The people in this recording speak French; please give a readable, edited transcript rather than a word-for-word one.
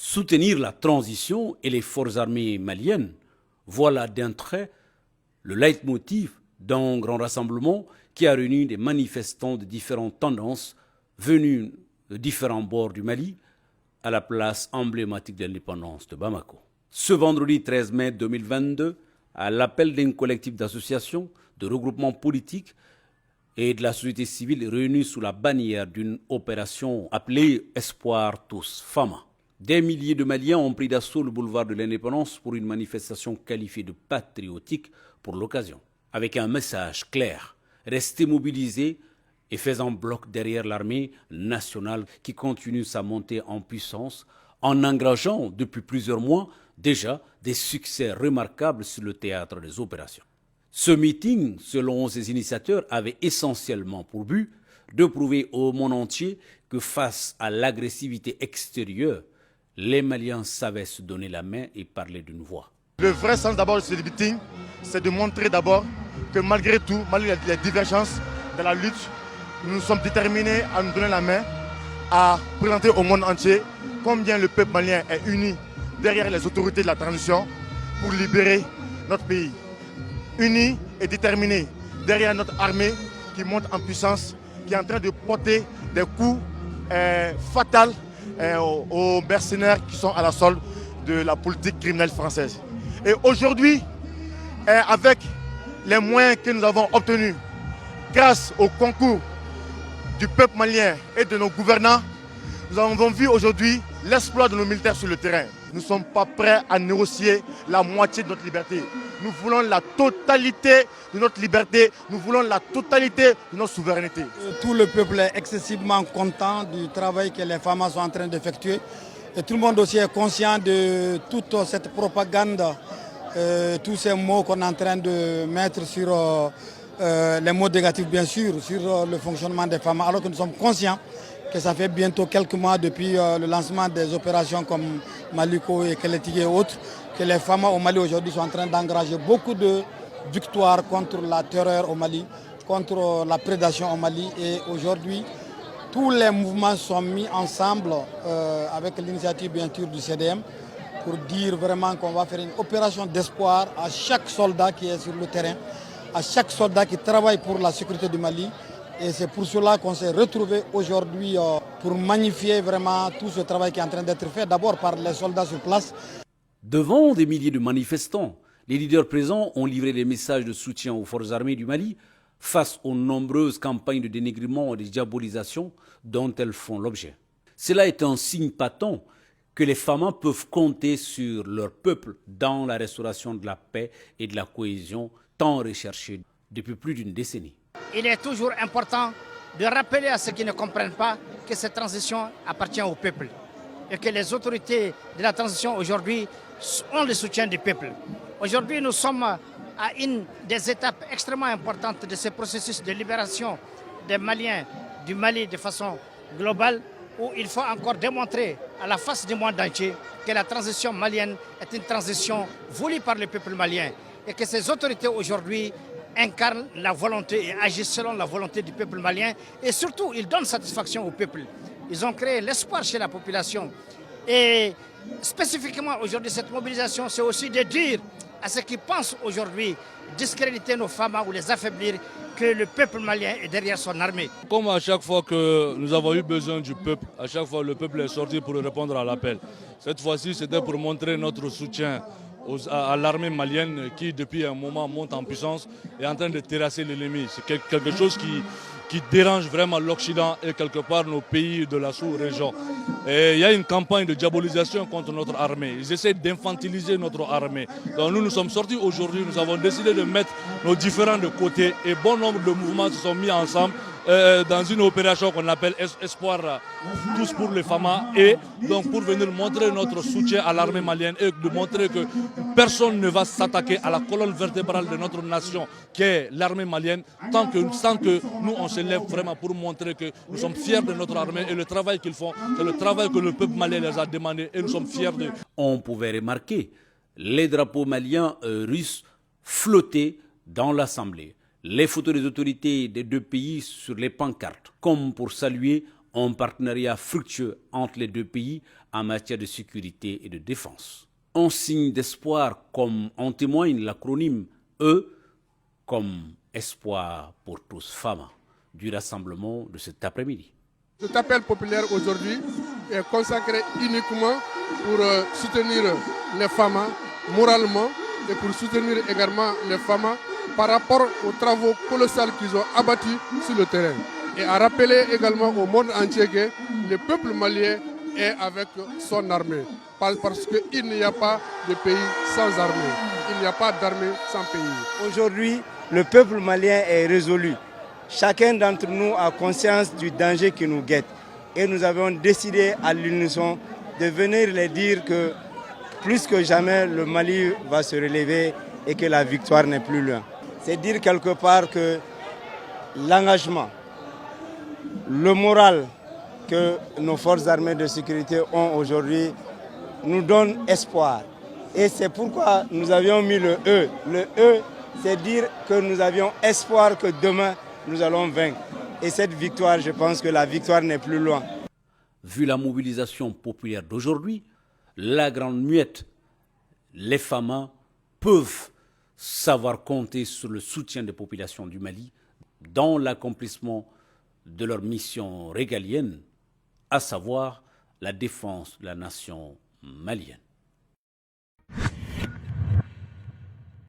Soutenir la transition et les forces armées maliennes, voilà d'un trait le leitmotiv d'un grand rassemblement qui a réuni des manifestants de différentes tendances venus de différents bords du Mali à la place emblématique de l'indépendance de Bamako. Ce vendredi 13 mai 2022, à l'appel d'un collectif d'associations, de regroupements politiques et de la société civile réunis sous la bannière d'une opération appelée Espoir tous FAMA. Des milliers de Maliens ont pris d'assaut le boulevard de l'Indépendance pour une manifestation qualifiée de patriotique pour l'occasion. Avec un message clair, rester mobilisés et faisant bloc derrière l'armée nationale qui continue sa montée en puissance en engageant depuis plusieurs mois déjà des succès remarquables sur le théâtre des opérations. Ce meeting, selon ses initiateurs, avait essentiellement pour but de prouver au monde entier que face à l'agressivité extérieure, les Maliens savaient se donner la main et parler d'une voix. Le vrai sens d'abord de ce meeting, c'est de montrer d'abord que malgré tout, malgré les divergences de la lutte, nous sommes déterminés à nous donner la main, à présenter au monde entier combien le peuple malien est uni derrière les autorités de la transition pour libérer notre pays. Unis et déterminés derrière notre armée qui monte en puissance, qui est en train de porter des coups fatals aux mercenaires qui sont à la solde de la politique criminelle française. Et aujourd'hui, avec les moyens que nous avons obtenus grâce au concours du peuple malien et de nos gouvernants, nous avons vu aujourd'hui l'exploit de nos militaires sur le terrain. Nous ne sommes pas prêts à négocier la moitié de notre liberté. Nous voulons la totalité de notre liberté, nous voulons la totalité de notre souveraineté. Tout le peuple est excessivement content du travail que les femmes sont en train d'effectuer. Et tout le monde aussi est conscient de toute cette propagande, tous ces mots qu'on est en train de mettre sur les mots négatifs bien sûr, sur le fonctionnement des femmes, alors que nous sommes conscients que ça fait bientôt quelques mois depuis le lancement des opérations comme Maliko et Kélétigui et autres, que les femmes au Mali aujourd'hui sont en train d'engager beaucoup de victoires contre la terreur au Mali, contre la prédation au Mali. Et aujourd'hui, tous les mouvements sont mis ensemble avec l'initiative bien sûr du CDM pour dire vraiment qu'on va faire une opération d'espoir à chaque soldat qui est sur le terrain, à chaque soldat qui travaille pour la sécurité du Mali. Et c'est pour cela qu'on s'est retrouvé aujourd'hui pour magnifier vraiment tout ce travail qui est en train d'être fait, d'abord par les soldats sur place. Devant des milliers de manifestants, les leaders présents ont livré des messages de soutien aux forces armées du Mali face aux nombreuses campagnes de dénigrement et de diabolisation dont elles font l'objet. Cela est un signe patent que les femmes peuvent compter sur leur peuple dans la restauration de la paix et de la cohésion tant recherchée depuis plus d'une décennie. Il est toujours important de rappeler à ceux qui ne comprennent pas que cette transition appartient au peuple et que les autorités de la transition aujourd'hui ont le soutien du peuple. Aujourd'hui, nous sommes à une des étapes extrêmement importantes de ce processus de libération des Maliens du Mali de façon globale, où il faut encore démontrer à la face du monde entier que la transition malienne est une transition voulue par le peuple malien et que ces autorités aujourd'hui incarnent la volonté et agissent selon la volonté du peuple malien et surtout ils donnent satisfaction au peuple. Ils ont créé l'espoir chez la population et spécifiquement aujourd'hui cette mobilisation c'est aussi de dire à ceux qui pensent aujourd'hui discréditer nos femmes ou les affaiblir que le peuple malien est derrière son armée. Comme à chaque fois que nous avons eu besoin du peuple, à chaque fois le peuple est sorti pour répondre à l'appel. Cette fois-ci c'était pour montrer notre soutien à l'armée malienne qui depuis un moment monte en puissance et est en train de terrasser l'ennemi. C'est quelque chose qui dérange vraiment l'Occident et quelque part nos pays de la sous-région. Et il y a une campagne de diabolisation contre notre armée. Ils essaient d'infantiliser notre armée. Donc nous sommes sortis aujourd'hui, nous avons décidé de mettre nos différends de côté et bon nombre de mouvements se sont mis ensemble dans une opération qu'on appelle Espoir tous pour les FAMA et donc pour venir montrer notre soutien à l'armée malienne et de montrer que personne ne va s'attaquer à la colonne vertébrale de notre nation qui est l'armée malienne sans que nous on se lève vraiment pour montrer que nous sommes fiers de notre armée et le travail qu'ils font, c'est le travail que le peuple malien les a demandé et nous sommes fiers de. On pouvait remarquer les drapeaux maliens russes flotter dans l'Assemblée. Les photos des autorités des deux pays sur les pancartes, comme pour saluer un partenariat fructueux entre les deux pays en matière de sécurité et de défense. Un signe d'espoir comme en témoigne l'acronyme E comme Espoir pour tous FAMA du rassemblement de cet après-midi. Cet appel populaire aujourd'hui est consacré uniquement pour soutenir les FAMA moralement et pour soutenir également les FAMA par rapport aux travaux colossaux qu'ils ont abattus sur le terrain. Et à rappeler également au monde entier que le peuple malien est avec son armée. Parce qu'il n'y a pas de pays sans armée. Il n'y a pas d'armée sans pays. Aujourd'hui, le peuple malien est résolu. Chacun d'entre nous a conscience du danger qui nous guette. Et nous avons décidé à l'unisson de venir les dire que plus que jamais, le Mali va se relever et que la victoire n'est plus loin. C'est dire quelque part que l'engagement, le moral que nos forces armées de sécurité ont aujourd'hui nous donne espoir. Et c'est pourquoi nous avions mis le E. Le E, c'est dire que nous avions espoir que demain, nous allons vaincre. Et cette victoire, je pense que la victoire n'est plus loin. Vu la mobilisation populaire d'aujourd'hui, la Grande Muette, les FAMA peuvent savoir compter sur le soutien des populations du Mali dans l'accomplissement de leur mission régalienne, à savoir la défense de la nation malienne.